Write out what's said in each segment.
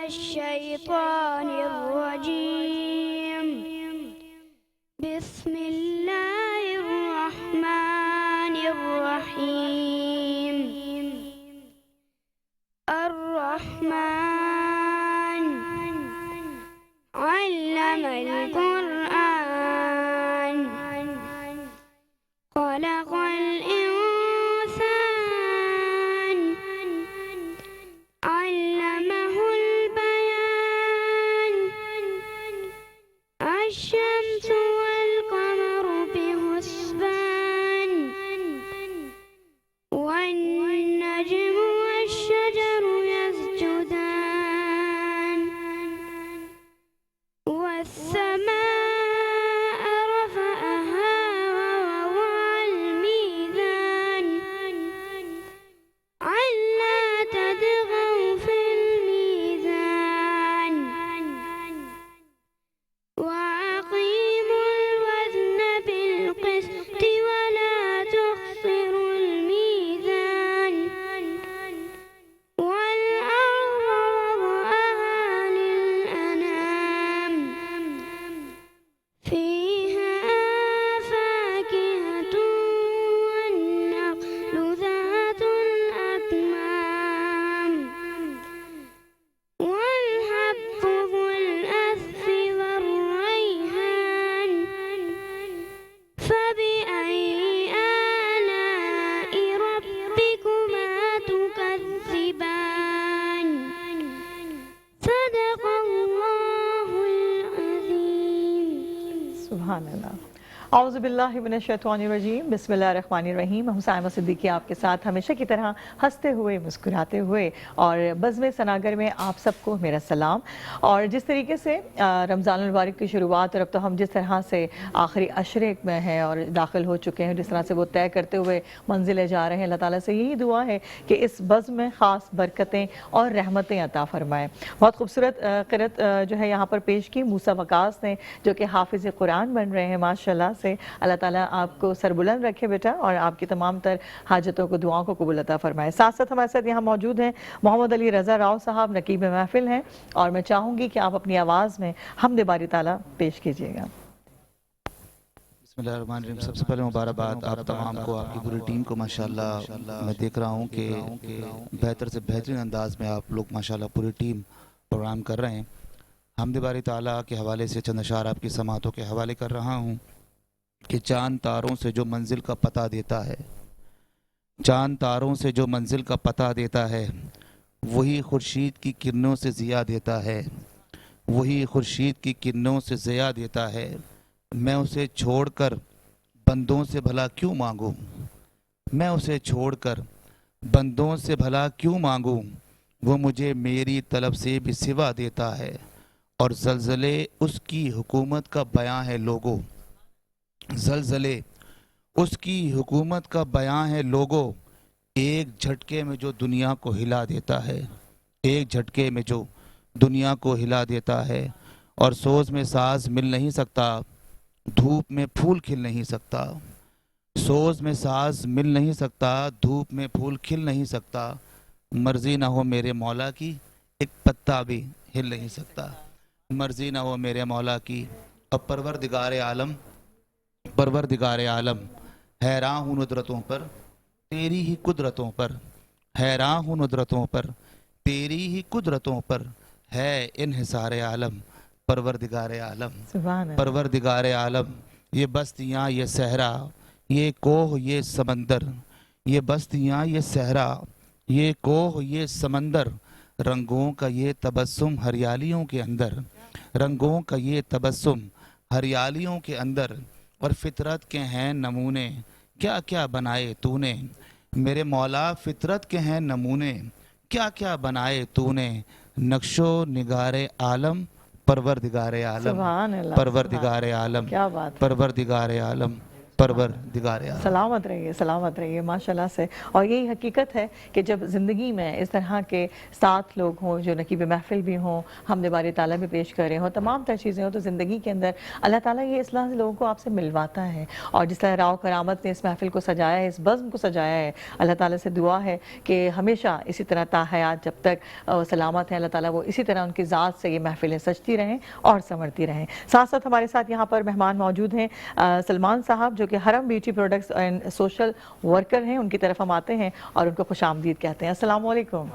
الشيطان الرجيم. بسم الله الرحمن الرحيم. الرحمن علم القرآن خلق الإنسان علمه البيان. الشمس والقمر بحسبان والنجم والشجر يسجدان والسماء رفعها ووضع الميزان ألا تطغوا في الميزان وأقيموا الوزن بالقسط ولا تخسروا الميزان والأرض وضعها للأنام فيها فاكهة والنخل ذات الأكمام والحب ذو الأسف والريحان. فبأي آلاء ربكما تكذبان. صدق الله العظيم. سبحان اللہ. اعوذ باللہ من الشیطان الرجیم. بسم اللہ الرحمن الرحیم. ہم سائمہ صدیقی آپ کے ساتھ ہمیشہ کی طرح ہنستے ہوئے مسکراتے ہوئے اور بزم ثناگر میں آپ سب کو میرا سلام. اور جس طریقے سے رمضان المبارک کی شروعات اور اب تو ہم جس طرح سے آخری عشرے میں ہیں اور داخل ہو چکے ہیں، جس طرح سے وہ طے کرتے ہوئے منزلیں جا رہے ہیں، اللہ تعالیٰ سے یہی دعا ہے کہ اس بزم میں خاص برکتیں اور رحمتیں عطا فرمائے. بہت خوبصورت قرأت جو ہے یہاں پر پیش کی موسیٰ وقاص نے، جو کہ حافظ قرآن بن رہے ہیں ماشاءاللہ سے. اللہ تعالیٰ آپ کو سربلند رکھے بیٹا اور آپ کی تمام تر حاجتوں کو دعاؤں کو قبول عطا فرمائے. ساتھ ساتھ ہمارے ساتھ یہاں موجود ہیں محمد علی رضا راؤ صاحب، نقیب محفل ہیں، اور میں چاہوں گی کہ آپ اپنی آواز میں حمد باری تعالیٰ پیش کیجئے گا. بسم اللہ الرحمن الرحیم. سب سے پہلے مبارکباد آپ تمام کو، آپ کی پوری ٹیم کو. ماشاءاللہ میں دیکھ رہا ہوں کہ بہتر سے بہترین انداز میں آپ لوگ ماشاءاللہ پوری ٹیم پروگرام کر رہے ہیں. حمد باری تعالیٰ کے حوالے سے چند اشعار آپ کی سماعتوں کے حوالے کر رہا ہوں کہ چاند تاروں سے جو منزل کا پتہ دیتا ہے، چاند تاروں سے جو منزل کا پتہ دیتا ہے، وہی خورشید کی کرنوں سے ضیاء دیتا ہے، وہی خورشید کی کرنوں سے ضیاء دیتا ہے. میں اسے چھوڑ کر بندوں سے بھلا کیوں مانگوں، میں اسے چھوڑ کر بندوں سے بھلا کیوں مانگوں، وہ مجھے میری طلب سے بھی سوا دیتا ہے. اور زلزلے اس کی حکومت کا بیان ہے لوگوں، زلزلے اس کی حکومت کا بیان ہے لوگوں. ایک جھٹکے میں جو دنیا کو ہلا دیتا ہے، ایک جھٹکے میں جو دنیا کو ہلا دیتا ہے. اور سوز میں ساز مل نہیں سکتا، دھوپ میں پھول کھل نہیں سکتا. سوز میں ساز مل نہیں سکتا، دھوپ میں پھول کھل نہیں سکتا. مرضی نہ ہو میرے مولا کی، ایک پتا بھی ہل نہیں سکتا. مرضی نہ ہو میرے مولا کی. اب پروردگار عالم، پروردگار عالم، حیران ہوں ندرتوں پر تیری ہی قدرتوں پر، حیران ہوں ندرتوں پر تیری ہی قدرتوں پر. ہے انحصار عالم پروردگار عالم، سبحان اللہ. پروردگار عالم. یہ بستیاں یہ صحرا، یہ کوہ یہ سمندر، یہ بستیاں یہ صحرا، یہ کوہ یہ سمندر. رنگوں کا یہ تبسم ہریالیوں کے اندر، رنگوں کا یہ تبسم ہریالیوں کے اندر. اور فطرت کے ہیں نمونے، کیا کیا بنائے تو نے میرے مولا. فطرت کے ہیں نمونے، کیا کیا بنائے تو نے. نقش و نگار عالم پروردگار عالم، سبحان اللہ. پروردگار عالم، کیا بات ہے. پروردگار عالم. परवरदिगार आलम। सलामत रहिए माशाल्लाह से। और यही हकीकत है कि जब ज़िंदगी में इस तरह के साथ लोग हों जो नकीब महफिल भी हों, हमद बारी ताला भी पेश कर रहे हों, तमाम तरह चीज़ें हों, तो ज़िंदगी के अंदर अल्लाह ताला ये इस तरह से लोगों को आपसे मिलवाता है। और जिस तरह राव करामत ने इस महफिल को सजाया है, इस बज़्म को सजाया है, अल्लाह ताला से दुआ है कि हमेशा इसी तरह ताहयात जब तक सलामत हैं, अल्लाह ताला वो इसी तरह उनकी ज़ात से ये महफिलें सजती रहें और संवरती रहें। साथ साथ हमारे साथ यहाँ पर मेहमान मौजूद हैं सलमान साहब, जो कि हरम beauty products and social worker हैं। उनकी तरफ हम आते हैं और उनको खुशामदीद कहते हैं। अस्सलाम वालेकुम,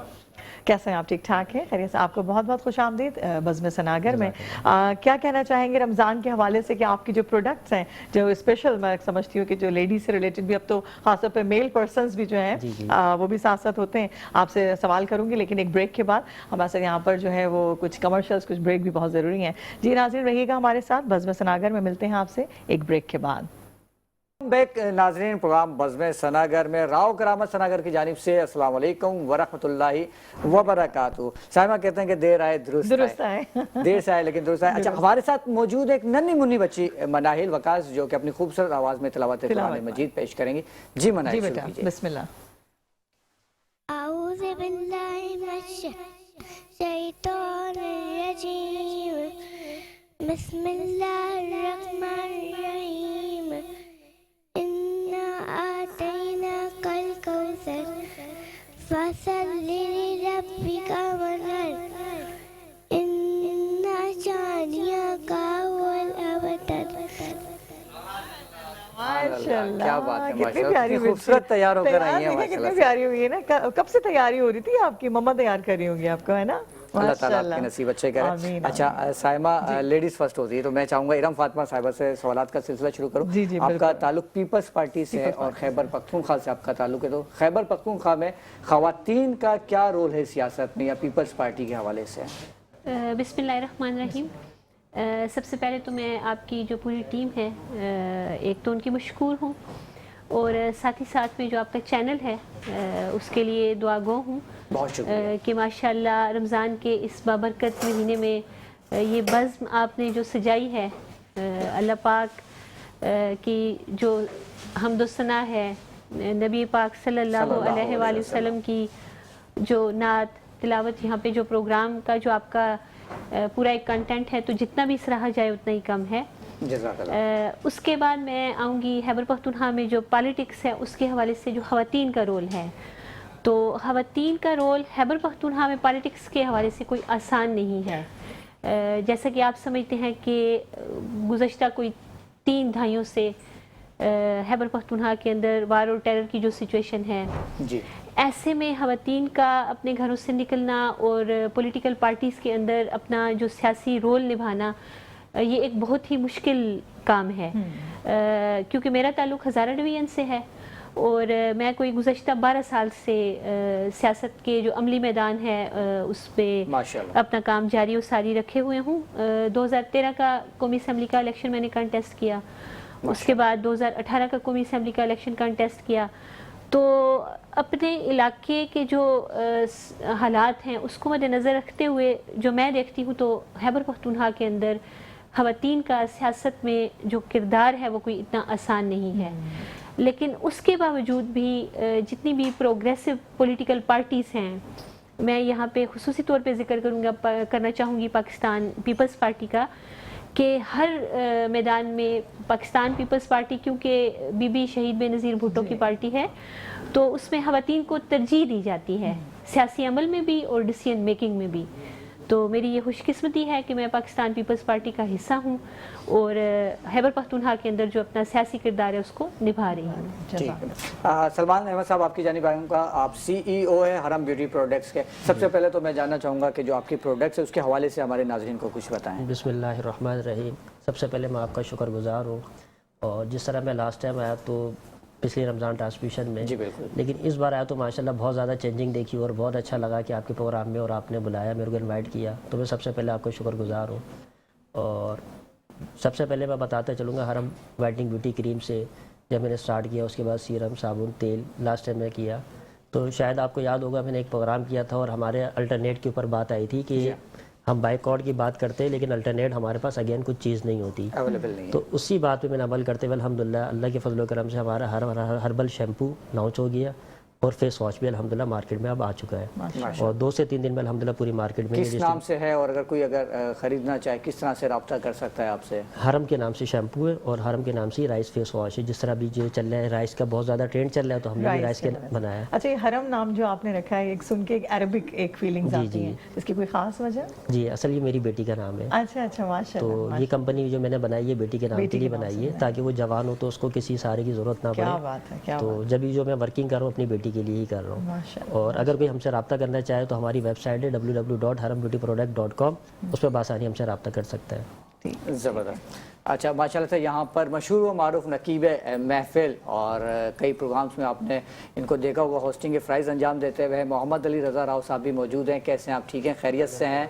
कैसे हैं आप? ठीक ठाक हैं? खैरियत से? आपको बहुत बहुत खुशामदीद बज़्म सनागर में। क्या कहना चाहेंगे रमज़ान के हवाले से कि आपकी जो प्रोडक्ट्स हैं, जो स्पेशल मैं समझती हूँ कि जो लेडीज से रिलेटेड भी, अब तो खासतौर पर मेल पर्सनस भी जो हैं वो भी साथ साथ होते हैं, आपसे सवाल करूँगी, लेकिन एक ब्रेक के बाद हमारे साथ यहाँ पर जो है वो कुछ कमर्शियल्स, कुछ ब्रेक भी बहुत ज़रूरी हैं। जी नाज़रीन रहिएगा हमारे साथ, बज़्म सनागर में मिलते हैं आपसे एक ब्रेक के बाद। बैक नाजरीन, प्रोग्राम बज़्म सनागर में राव करामत सनागर की जानिब से अस्सलाम वालेकुम वरहमतुल्लाहि वबरकातुहू। साइमा कहते हैं कि देर आए दुरुस्त आए देर से आए लेकिन दुरुस्त आए। अच्छा, हमारे साथ मौजूद एक नन्ही मुन्नी बच्ची मनाहिल वकास, जो कि अपनी खूबसूरत आवाज़ में तिलावत कुरान मजीद पेश करेंगी। जी मनाहिल, जी बेटा, बिस्मिल्लाह। अऊज़ु बिल्लाहि मिनश शैतानिर रजीम, बिस्मिल्लाहिर रहमानिर रहीम, इन्ना आतैनाकल कौसर फसल्लि लिरब्बिका वनहर, इन्ना शानिअका हुवल अबतर। माशाल्लाह, क्या बात है, कितनी माशाल्लाह, प्यारी कितनी खूबसूरत तैयार होकर आई हैं, देखिए माशाल्लाह कितनी से। प्यारी हुई है ना। कब से तैयारी हो रही थी आपकी? मम्मा तैयार कर रही होंगी आपको, है ना? अल्लाह ताला आपके नसीब अच्छे करे। आमीन, अच्छा साइमा, लेडीज फर्स्ट होती है, तो मैं चाहूंगा इरम फातिमा साहिबा से सवालात का सिलसिला शुरू करूं। जी, जी, आपका बिल्कुल। ताल्लुक पीपल्स पार्टी से है और खैबर पख्तूनख्वा से आपका ताल्लुक है, तो खैबर पख्तूनख्वा में खवातीन का क्या रोल है सियासत में या पीपल्स पार्टी के हवाले से? बिस्मिल्लाहिर्रहमानिर्रहीम। सबसे पहले तो मैं आपकी जो पूरी टीम है, एक तो उनकी मशकूर हूँ, और साथ ही साथ में जो आपका चैनल है उसके लिए दुआगो हूँ। बहुत शुक्रिया कि माशाल्लाह रमज़ान के इस बाबरकत महीने में ये बज़्म आपने जो सजाई है, अल्लाह पाक की जो हमदुसना है, नबी पाक सल्लल्लाहु अलैहि वसल्लम की जो नात तिलावत, यहाँ पे जो प्रोग्राम का जो आपका पूरा एक कंटेंट है, तो जितना भी सराहा जाए उतना ही कम है। उसके बाद मैं आऊँगी खैबर पख्तूनख्वा में जो पॉलिटिक्स है उसके हवाले से, जो ख़वातीन का रोल है। तो ख़वातीन का रोल खैबर पख्तूनख्वा में पॉलिटिक्स के हवाले से कोई आसान नहीं है। जैसा कि आप समझते हैं कि गुज़श्ता कोई 3 दहाइयों से खैबर पख्तूनख्वा के अंदर वार और टेरर की जो सिचुएशन है जी, ऐसे में ख़वातीन का अपने घरों से निकलना और पॉलिटिकल पार्टीज़ के अंदर अपना जो सियासी रोल निभाना, ये एक बहुत ही मुश्किल काम है। क्योंकि मेरा ताल्लुक़ हज़ारा डिवीज़न से है और मैं कोई गुज़श्ता 12 साल से सियासत के जो अमली मैदान है उस पर अपना काम जारी और सारी रखे हुए हूँ। 2013 का कौमी असम्बली का इलेक्शन मैंने कंटेस्ट किया, उसके बाद 2018 का कौमी असम्बली का इलेक्शन कंटेस्ट किया। तो अपने इलाके के जो हालात हैं उसको मद्देनज़र रखते हुए जो मैं देखती हूँ, तो खैबर पख्तूनख्वा के अंदर ख़वातीन का सियासत में जो किरदार है वो कोई इतना आसान नहीं है। लेकिन उसके बावजूद भी जितनी भी प्रोग्रेसिव पॉलिटिकल पार्टीज़ हैं, मैं यहाँ पे खुसूसी तौर पे जिक्र करना चाहूँगी पाकिस्तान पीपल्स पार्टी का, कि हर मैदान में पाकिस्तान पीपल्स पार्टी, क्योंकि बीबी शहीद बेनज़ीर भुट्टो की पार्टी है, तो उसमें ख़वातीन को तरजीह दी जाती है सियासी अमल में भी और डिसीजन मेकिंग में भी। तो मेरी ये खुशकिस्मती है कि मैं पाकिस्तान पीपल्स पार्टी का हिस्सा हूँ और खैबर पख्तूनख्वा के अंदर जो अपना सियासी किरदार है उसको निभा रही हूँ। सलमान अहमद साहब, आपकी जानिब आऊँगा। आप CEO है हरम ब्यूटी प्रोडक्ट्स के। सबसे पहले तो मैं जानना चाहूँगा कि जो आपकी प्रोडक्ट्स है उसके हवाले से हमारे नाज़रीन को कुछ बताएं। बिस्मिल्लाहिर्रहमानिर्रहीम। सबसे पहले मैं आपका शुक्रगुज़ार हूँ, और जिस तरह मैं लास्ट टाइम आया तो पिछले रमज़ान ट्रांसमिशन में, जी बिल्कुल, लेकिन इस बार आया तो माशाल्लाह बहुत ज़्यादा चेंजिंग देखी और बहुत अच्छा लगा कि आपके प्रोग्राम में और आपने बुलाया, मेरे को इनवाइट किया, तो मैं सबसे पहले आपको शुक्रगुज़ार हूँ। और सबसे पहले मैं बताते चलूँगा हरम वाइटनिंग ब्यूटी क्रीम से जब मैंने स्टार्ट किया, उसके बाद सीरम, साबुन, तेल लास्ट टाइम मैं किया। तो शायद आपको याद होगा मैंने एक प्रोग्राम किया था और हमारे अल्टरनेट के ऊपर बात आई थी कि हम बाइकआउट की बात करते हैं लेकिन अल्टरनेट हमारे पास अगेन कुछ चीज़ नहीं होती, अवेलेबल नहीं है। तो उसी बात पे मैंने अमल करते हुए अल्हम्दुलिल्लाह अल्लाह के फजल करम से हमारा हर्बल शैम्पू लॉन्च हो गया और फेस वॉश भी अल्हम्दुलिल्लाह मार्केट में अब आ चुका है और 2 से 3 दिन में अल्हम्दुलिल्लाह पूरी मार्केट में किस नाम से है, और अगर कोई खरीदना चाहे किस तरह से रब्ता कर सकता है आपसे? हरम के नाम से शैम्पू है और हरम के नाम से राइस फेस वॉश है। जिस तरह अभी जो चल रहा है राइस का बहुत ज़्यादा ट्रेंड चल रहा है तो हमने भी राइस के बनाया है। अच्छा, ये हरम नाम जो आपने रखा है, एक सुन के एक अरबिक एक फीलिंग्स आती है, इसकी कोई खास वजह? जी, असल ये मेरी बेटी का नाम है। अच्छा अच्छा, माशाल्लाह। तो ये कंपनी जो मैंने बनाई है बेटी के नाम के लिए बनाई है ताकि वो जवान हो तो उसको किसी सहारे की ज़रूरत ना क्या पड़े। बात है, क्या तो जब भी जो मैं वर्किंग कर रहा हूँ अपनी बेटी के लिए ही कर रहा हूँ। और अगर कोई हमसे रब्ता करना चाहे तो हमारी वेबसाइट है www.harambeautyproduct.com, उस पर बासानी हमसे रब्ता कर सकता है। ज़बरदस्त। अच्छा, माशाल्लाह से यहाँ पर मशहूर व मारूफ नकीब महफिल और कई प्रोग्राम्स में आपने इनको देखा हुआ होस्टिंग के फ़राइज़ अंजाम देते हुए मोहम्मद अली रज़ा राव साहब भी मौजूद हैं। कैसे हैं आप? ठीक हैं, खैरियत से हैं?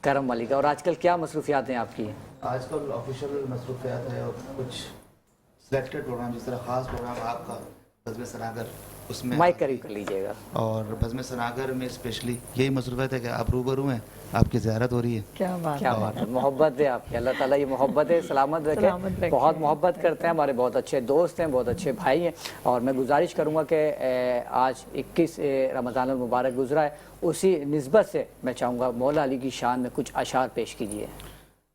करम वाली का। और आजकल क्या मसरूफियात हैं आपकी? आजकल ऑफिशियल मसरूफियात है और कुछ सिलेक्टेड प्रोग्राम, जिस तरह ख़ास प्रोग्राम आपका बज़्म सनागर, उसमें माइक करीब कर लीजिएगा। और बज़्म सनागर में स्पेशली यही मसरूफियत है कि आप रूबरू हैं, आपकी ज़ियारत हो रही है। क्या बात है, मोहब्बत है आपकी। अल्लाह ताला ये मोहब्बत है सलामत रखे। बहुत मोहब्बत करते हैं, हमारे बहुत अच्छे दोस्त हैं, बहुत अच्छे भाई हैं। और मैं गुजारिश करूँगा कि आज 21 रमज़ान मुबारक गुजरा है, उसी निस्बत से मैं चाहूँगा मौला अली की शान में कुछ अशार पेश कीजिए।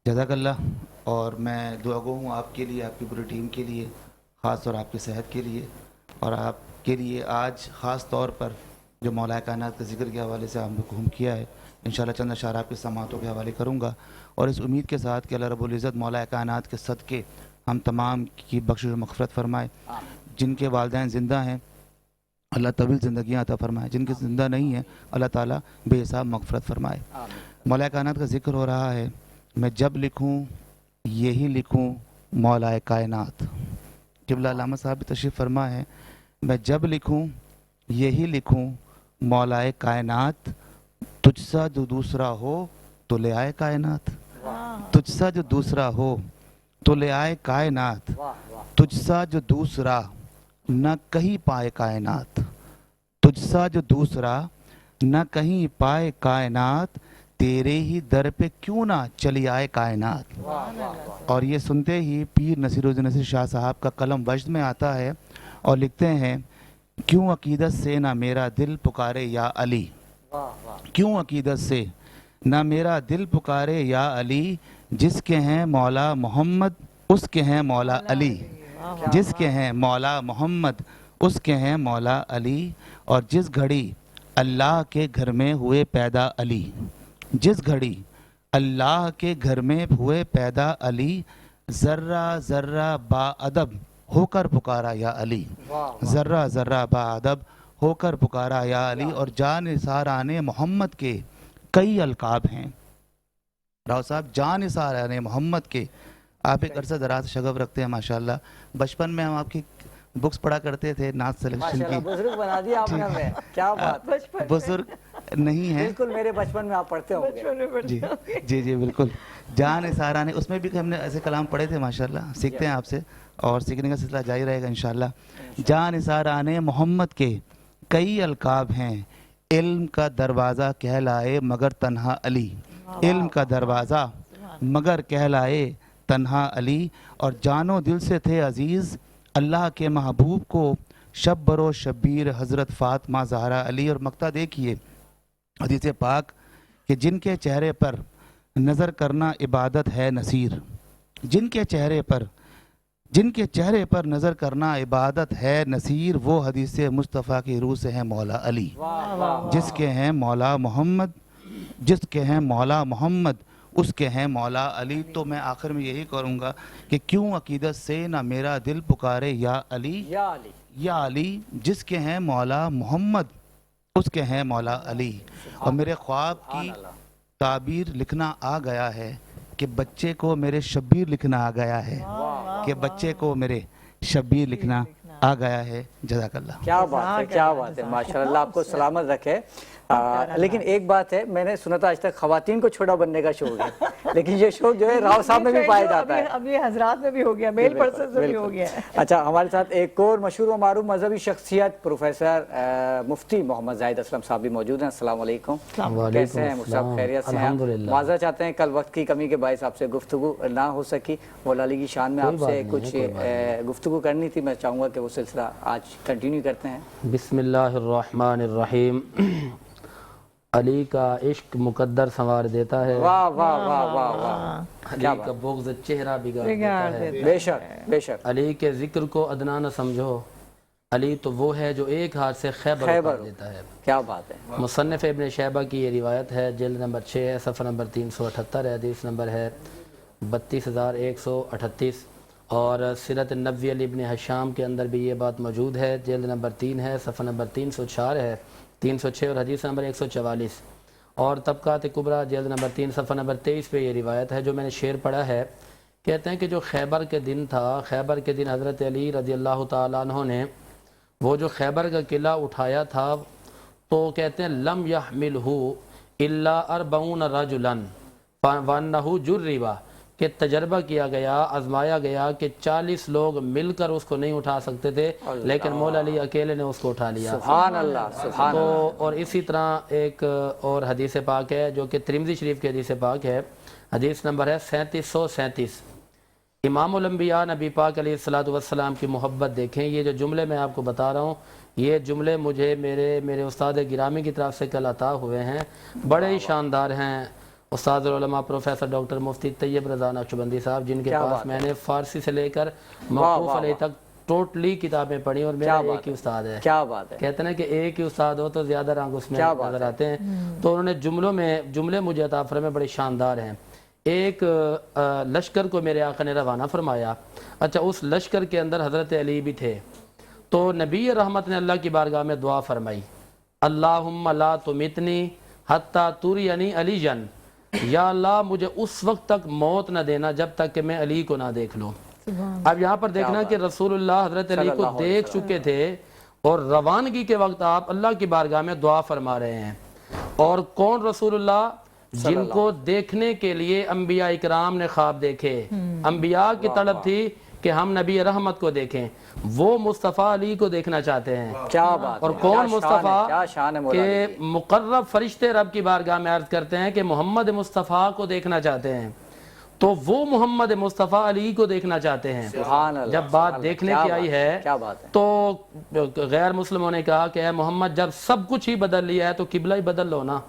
जज़ाकल्लाह। और मैं दुआगो हूँ आपके लिए, आपकी पूरी टीम के लिए, ख़ास तौर आपकी सेहत के लिए और आपके लिए आज ख़ास तौर पर जो मौला कायनात के ज़िक्र के हवाले से आपने हुक्म किया है। इंशाअल्लाह चंद अशार आपके समातों के हवाले करूँगा और इस उम्मीद के साथ कि अल्लाह रब्बुल इज़्ज़त मौला कायनात के सदक़े हम तमाम की बख्शिश व मग़फ़िरत फरमाए। जिनके वालिदैन ज़िंदा हैं अल्लाह तवील ज़िंदगियाँ अता फरमाए, जिनके ज़िंदा नहीं हैं अल्लाह ताला बेहिसाब मग़फ़िरत फरमाए। मौला कायनात का ज़िक्र हो रहा है, मैं जब लिखूँ यही लिखूँ मौला कायनात। क़िबला अल्लामा साहब भी तशरीफ़ फरमा है, मैं जब लिखूँ यही लिखूँ मौला कायनात, तुझसा जो दूसरा हो तो ले आए कायनात, तुझसा जो दूसरा हो तो ले आए कायनात, तुझसा जो दूसरा न कहीं पाए कायनात, तुझसा जो दूसरा न कहीं पाए कायनात, तेरे ही दर पे क्यों ना चली आए कायनात। और ये सुनते ही पीर नसीरुद्दीन नसीर शाह साहब का कलम वजद में आता है और लिखते हैं, क्यों अकीदत से ना मेरा दिल पुकारे या अली, क्यों अकीदत से ना मेरा दिल पुकारे या अली, जिसके हैं मौला मोहम्मद उसके हैं मौला अली, जिसके हैं मौला मोहम्मद उसके हैं मौला अली। और जिस घड़ी अल्लाह के घर में हुए पैदा अली, जिस घड़ी अल्लाह के घर में हुए पैदा अली, ज़र्रा ज़र्रा बाअदब होकर पुकारा या अली, ज़र्रा ज़र्रा बाअदब होकर पुकारा या अली। और जानिसार आने मोहम्मद के कई अलकाब हैं। राव साहब, जानिसार आने मोहम्मद के आप एक अरसा दराज शगफ रखते हैं माशाल्लाह। बचपन में हम आपकी बुक्स पढ़ा करते थे नात सिलेक्शन की। बुजुर्ग बना दिया आपने हमें, क्या बात। बुजुर्ग नहीं है, बिल्कुल मेरे बचपन में आप पढ़ते होंगे। जी जी जी बिल्कुल। जान सारा ने उसमें भी हमने ऐसे कलाम पढ़े थे माशाल्लाह, सीखते हैं आपसे और सीखने का सिलसिला जारी रहेगा इंशाल्लाह। जान सारा ने मोहम्मद के कई अलकाब हैं, इल्म का दरवाज़ा कहलाए मगर तन्हा अली, इल्म का दरवाज़ा मगर कहलाए तन्हा अली। और जानो दिल से थे अजीज़ अल्लाह के महबूब को, शब बरो शब्बीर हज़रत फ़ातिमा ज़हरा अली। और मक्ता देखिए हदीस पाक कि जिनके चेहरे पर नज़र करना इबादत है नसीर, जिनके चेहरे पर नज़र करना इबादत है नसीर, वो हदीस मुस्तफ़ा की रूह से है मौला अली, जिसके हैं मौला मोहम्मद, जिसके हैं मौला मोहम्मद उसके हैं मौला अली। तो मैं आखिर में यही करूँगा कि क्यों अकीदत से ना मेरा दिल पुकारे या अली, या अली, जिसके हैं मौला मोहम्मद उसके हैं मौला अली। और मेरे ख्वाब की ताबीर लिखना आ गया है कि बच्चे को मेरे शब्बीर लिखना आ गया है, कि बच्चे को मेरे शब्बीर लिखना आ गया है। जज़ाकल्लाह। क्या बात है, क्या बात है, माशाल्लाह, आपको सलामत रखे। لیکن ایک بات ہے، میں نے سنا تھا آج تک خواتین کو چھوٹا بننے کا شوق ہے، لیکن یہ شوق جو ہے راؤ صاحب میں بھی پایا جاتا ہے، اب یہ حضرات میں بھی ہو گیا، میل پرسن سے بھی ہو گیا ہے۔ اچھا، ہمارے ساتھ ایک اور مشہور و معروف مذہبی شخصیت پروفیسر مفتی محمد زاہد اسلم صاحب بھی موجود ہیں۔ السلام علیکم، کیسے ہیں مفتی صاحب؟ خیریت سے ہیں؟ معذرت چاہتے ہیں کل وقت کی کمی کے باعث آپ سے گفتگو نہ ہو سکی، مولا علی کی شان میں آپ سے کچھ گفتگو کرنی تھی، میں چاہوں گا کہ وہ سلسلہ آج کنٹینیو کرتے ہیں۔ بسم اللہ الرحمن الرحیم۔ علی کا عشق مقدر سنوار دیتا ہے، واہ واہ واہ واہ واہ، علی کا بغض چہرہ بگاڑ دیتا ہے، بے شک بے شک۔ علی کے ذکر کو ادنا نہ سمجھو، علی تو وہ ہے جو ایک ہاتھ سے خیبر اٹھا دیتا ہے۔ کیا بات ہے۔ مصنف ابن شیبہ کی یہ روایت ہے، جلد نمبر 6 ہے، صفحہ نمبر 378 ہے، حدیث نمبر ہے 32138، اور سیرت النبوی ابن حشام کے اندر بھی یہ بات موجود ہے، جلد نمبر 3 ہے، صفحہ نمبر 304 ہے، 306 اور حدیث نمبر 144، اور طبقات کبریٰ جلد نمبر 3 صفحہ نمبر 23 پہ یہ روایت ہے جو میں نے شعر پڑھا ہے۔ کہتے ہیں کہ جو خیبر کے دن تھا، خیبر کے دن حضرت علی رضی اللہ تعالیٰ عنہ نے وہ جو خیبر کا قلعہ اٹھایا تھا، تو کہتے ہیں لم یحملہ الا 40 رجلا وانہ جربا، کہ تجربہ کیا گیا، آزمایا گیا کہ 40 لوگ مل کر اس کو نہیں اٹھا سکتے تھے، لیکن مولا علی اکیلے نے اس کو اٹھا لیا۔ سبحان اللہ سبحان اللہ۔ تو اور اسی طرح ایک اور حدیث پاک ہے جو کہ ترمذی شریف کی حدیث پاک ہے، حدیث نمبر ہے 3737۔ امام الانبیاء نبی پاک علیہ الصلوۃ والسلام کی محبت دیکھیں، یہ جو جملے میں آپ کو بتا رہا ہوں، یہ جملے مجھے میرے استاد گرامی کی طرف سے کل عطا ہوئے ہیں، بڑے ہی شاندار ہیں۔ استاد العلماء پروفیسر ڈاکٹر مفتی طیب رضا نقشبندی صاحب، جن کے پاس میں نے فارسی سے لے کر موقوف علیہ تک ٹوٹلی کتابیں پڑھی، اور میرا ایک ہی استاد ہے۔ کیا بات ہے۔ کہتے ہیں کہ ایک ہی استاد ہو تو زیادہ رنگ اس میں نظر آتے ہیں، تو انہوں نے جملے مجھے عطا فرمائے، بڑے شاندار ہیں۔ ایک لشکر کو میرے آقا نے روانہ فرمایا، اچھا اس لشکر کے اندر حضرت علی بھی تھے، تو نبی رحمت نے اللہ کی بارگاہ میں دعا فرمائی، اللہم لا تمتنی حتی ترینی علی جن، یا اللہ مجھے اس وقت تک موت نہ دینا جب تک کہ میں علی کو نہ دیکھ لوں۔ اب یہاں پر دیکھنا کہ رسول اللہ حضرت علی کو دیکھ چکے تھے، اور روانگی کے وقت آپ اللہ کی بارگاہ میں دعا فرما رہے ہیں، اور کون رسول اللہ؟ جن کو دیکھنے کے لیے انبیاء اکرام نے خواب دیکھے، انبیاء کی طلب تھی کہ ہم نبی رحمت کو دیکھیں، وہ مصطفیٰ علی کو دیکھنا چاہتے ہیں۔ کیا بات ہے۔ اور کون مصطفیٰ؟ کہ مقرب فرشتے رب کی بارگاہ میں عرض کرتے ہیں کہ محمد مصطفیٰ کو دیکھنا چاہتے ہیں، تو وہ محمد مصطفیٰ علی کو دیکھنا چاہتے ہیں۔ جب بات دیکھنے کی آئی ہے تو غیر مسلموں نے کہا کہ اے محمد جب سب کچھ ہی بدل لیا ہے تو قبلہ ہی بدل لو نا۔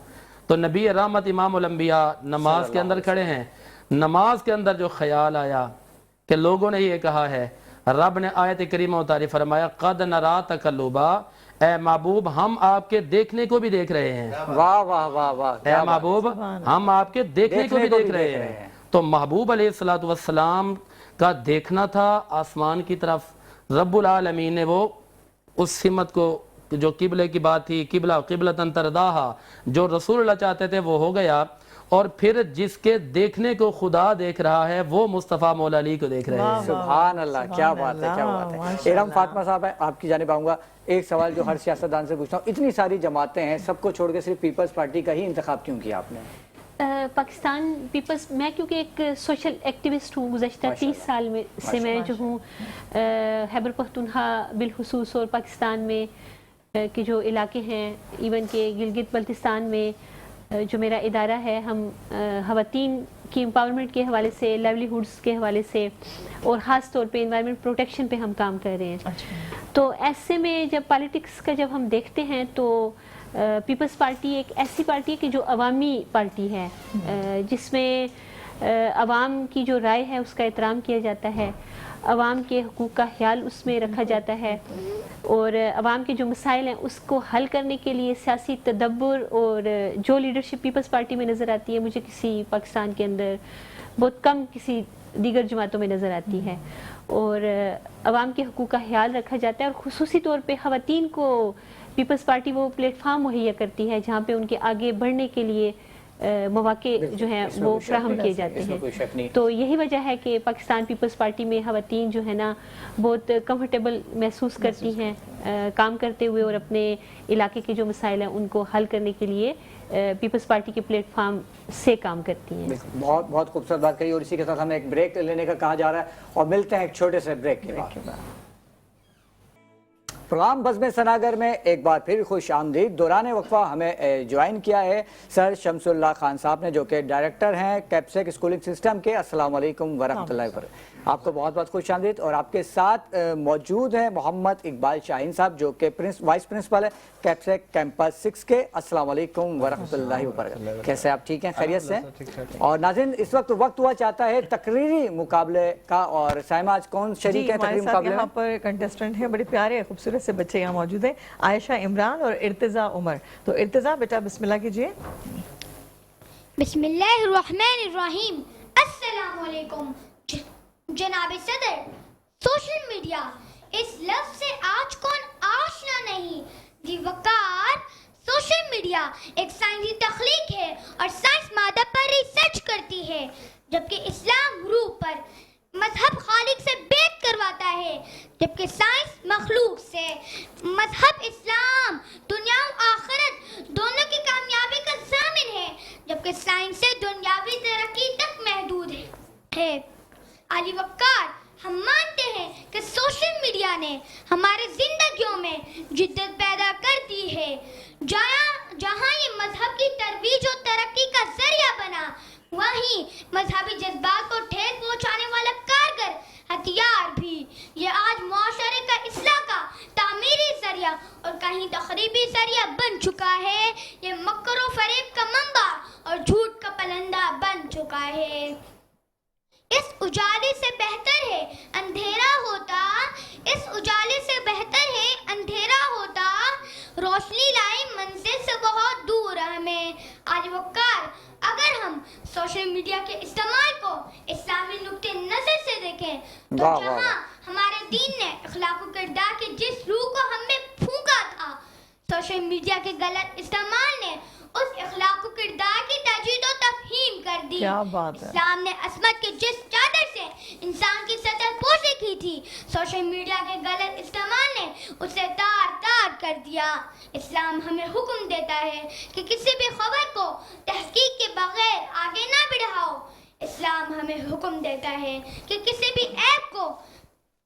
تو نبی رحمت امام الانبیاء نماز کے اندر کھڑے ہیں، نماز کے اندر جو خیال آیا کہ لوگوں نے یہ کہا ہے، رب نے آیت کریمہ اتاری فرمایا قد نرا تقلبا، اے محبوب ہم آپ کے دیکھنے کو بھی دیکھ رہے ہیں۔ واہ واہ واہ واہ، اے محبوب ہم آپ کے دیکھنے کو بھی دیکھ رہے ہیں۔ تو محبوب علیہ الصلوۃ والسلام کا دیکھنا تھا آسمان کی طرف، رب العالمین نے وہ اس سمت کو جو قبلے کی بات تھی، قبلۃ ترضاھا، جو رسول اللہ چاہتے تھے وہ ہو گیا، اور پھر جس کے دیکھنے کو خدا دیکھ رہا ہے وہ مصطفیٰ مولا علی کو دیکھ رہے ہیں۔ سبحان اللہ، کیا بات ہے، کیا بات ہے۔ ارم فاطمہ صاحب ہے، آپ کی جانب آؤں گا۔ ایک سوال جو ہر سیاستدان سے پوچھتا ہوں، اتنی ساری جماعتیں ہیں، سب کو چھوڑ کے صرف پیپلز پارٹی کا ہی انتخاب کیوں کیا آپ نے؟ پاکستان پیپلز، میں کیونکہ ایک سوشل ایکٹیوسٹ ہوں، گزشتہ 30 سال سے میں جو ہوں خیبر پختونخوا بالخصوص اور پاکستان میں کے جو علاقے ہیں، ایون کہ گلگت بلتستان میں جو میرا ادارہ ہے، ہم خواتین کی امپاورمنٹ کے حوالے سے، لیولی ہوڈز کے حوالے سے، اور خاص طور پہ انوائرمنٹ پروٹیکشن پہ ہم کام کر رہے ہیں۔ تو ایسے میں جب پالیٹکس کا جب ہم دیکھتے ہیں تو پیپلز پارٹی ایک ایسی پارٹی ہے کہ جو عوامی پارٹی ہے، جس میں عوام کی جو رائے ہے اس کا احترام کیا جاتا ہے، عوام کے حقوق کا خیال اس میں رکھا جاتا ہے، اور عوام کے جو مسائل ہیں اس کو حل کرنے کے لیے سیاسی تدبر اور جو لیڈرشپ پیپلز پارٹی میں نظر آتی ہے، مجھے کسی پاکستان کے اندر بہت کم کسی دیگر جماعتوں میں نظر آتی ہے، اور عوام کے حقوق کا خیال رکھا جاتا ہے، اور خصوصی طور پہ خواتین کو پیپلز پارٹی وہ پلیٹ فارم مہیا کرتی ہے جہاں پہ ان کے آگے بڑھنے کے لیے मौके जो हैं वो फ्राहम किए जाते इसमें कोई शक नहीं। हैं। तो यही वजह है कि पाकिस्तान पीपल्स पार्टी में ख़वातीन जो है ना बहुत कंफर्टेबल महसूस करती हैं काम करते हुए, और अपने इलाके के जो मसाइल हैं उनको हल करने के लिए पीपल्स पार्टी के प्लेटफार्म से काम करती हैं। बहुत बहुत खूबसूरत बात कही, और इसी के साथ हमें एक ब्रेक लेने का कहा जा रहा है और मिलते हैं एक छोटे से ब्रेक के बाद। प्रोग्राम बज़्म सनागर में एक बार फिर खुश आमदीद। दौरान वक्फा हमें ज्वाइन किया है सर शमसुल्लाह खान साहब ने, जो कि डायरेक्टर हैं कैप्सेक स्कूलिंग सिस्टम के। अस्सलाम वालेकुम वरहमतुल्लाहि वबरकातुहू। आपको बहुत बहुत खुश आमदीद। और आपके साथ मौजूद हैं मोहम्मद इकबाल शाहीन साहब, जो कि वाइस प्रिंसिपल है कैप्सेक कैंपस 6 के। अस्सलाम वालेकुम वरहमतुल्लाहि वबरकातुहू। कैसे आप, ठीक हैं, खैरियत से? और नाज़रीन, इस वक्त हुआ चाहता है तकरीरी मुकाबले का, और साइमा आज कौन शरीक है तकरीरी मुकाबले में? यहाँ पर कंटेस्टेंट हैं, बड़े प्यारे खूबसूरत से बच्चे यहाँ मौजूद हैं, आयशा इमरान और इर्तिजा उमर। तो इर्तिजा बेटा बिस्मिल्लाह कीजिए। बिस्मिल्लाहिर्रहमानिर्रहीम। अस्सलाम वालेकुम। जनाब सदर, सोशल मीडिया इस लफ्ज से आज कौन आशना नहीं। जी वकार, सोशल मीडिया एक साइंसी तख्लीक है और साइंस मादा पर रिसर्च करती है, जबकि इस्लाम रूह पर मजहब खालिक से बेत करवाता है, जबकि साइंस मखलूक से। मजहब इस्लाम दुनिया और आखिरत दोनों की कामयाबी का ज़ामिन है, जबकि साइंस से दुनियावी तरक्की तक महदूद है। अली वक्कार, हम मानते हैं कि सोशल मीडिया ने हमारे जिंदगियों में जिद्दत पैदा कर दी है। जहाँ ये मजहब की तरवीज और तरक्की का जरिया बना, वहीं मजहबी जज्बात को ठेस पहुँचाने वाला कारगर हथियार भी। ये आज मुआशरे का इस्लाह का तामीरी जरिया और कहीं तखरीबी जरिया बन चुका है। ये मक्र व फरेब का मंबा और झूठ का पलंदा बन चुका है। इस उजाले से बेहतर है अंधेरा होता, इस उजाले से बेहतर है अंधेरा होता, रोशनी लाई मंजिल से बहुत दूर हमें। आज वकार, अगर हम सोशल मीडिया के इस्तेमाल को इस्लामी नुक्ते नजर से देखें, तो जहां हमारे दीन ने अखलाक व किरदार के जिस रूह को हमें फूंका था, सोशल मीडिया के गलत इस्तेमाल ने उस अखलाक व किरदार की तजदीद व तफहीम कर दी। क्या बात है। इस्लाम ने असमत के जिस चादर से इंसान की सतह पोशी की थी, सोशल मीडिया के गलत इस्तेमाल ने उसे तार तार कर दिया। इस्लाम हमें हुक्म देता है कि किसी भी खबर को तहकीक के बगैर आगे ना बढ़ाओ। इस्लाम हमें हुक्म देता है कि किसी भी ऐप को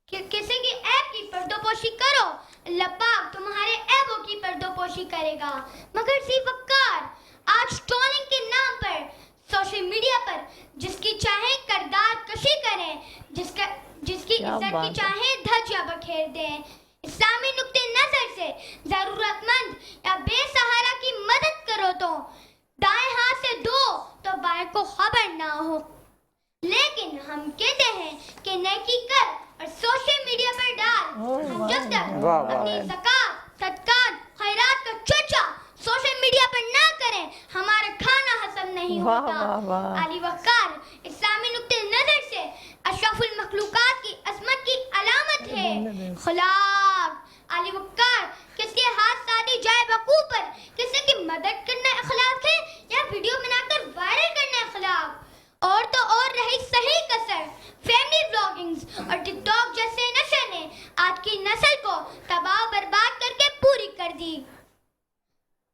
किसी की ऐप की पर्दोपोशी करो, अल्लाह पाक तुम्हारे ऐबों की पर्दोपोशी करेगा। मगर सी वक्कार, आज ट्रोलिंग के नाम पर सोशल मीडिया पर जिसकी चाहे करदार कशी करें, जिसकी इज्जत की चाहे धज्जियां बखेर दें। इस्लामी नुक्ते नजर से जरूरतमंद या बेसहारा की मदद करो तो दाएं हाथ से दो तो बाएं को खबर ना हो। लेकिन हम कहते हैं कि नेकी कर और सोशल मीडिया पर डाल। हम जब तक अपनी ज़कात, सदकात, खैरात का चर्चा सोशल मीडिया पर ना करें, हमारा खाना हजम नहीं होता। अली वक्कार, इस्लामी नुक्ते नजर से अशरफुल मखलूकात की असमत की अलामत है खलाक। अली वक्कार, किसके हाथ सादी जाए वकूफ पर किसी की मदद करना अखलाक है या वीडियो बनाकर वायरल करना अखलाक? और तो और रही सही कसर फैमिली व्लॉगिंग्स और टिकटॉक जैसे नशे ने आज की नस्ल को तबाह बर्बाद करके पूरी कर दी।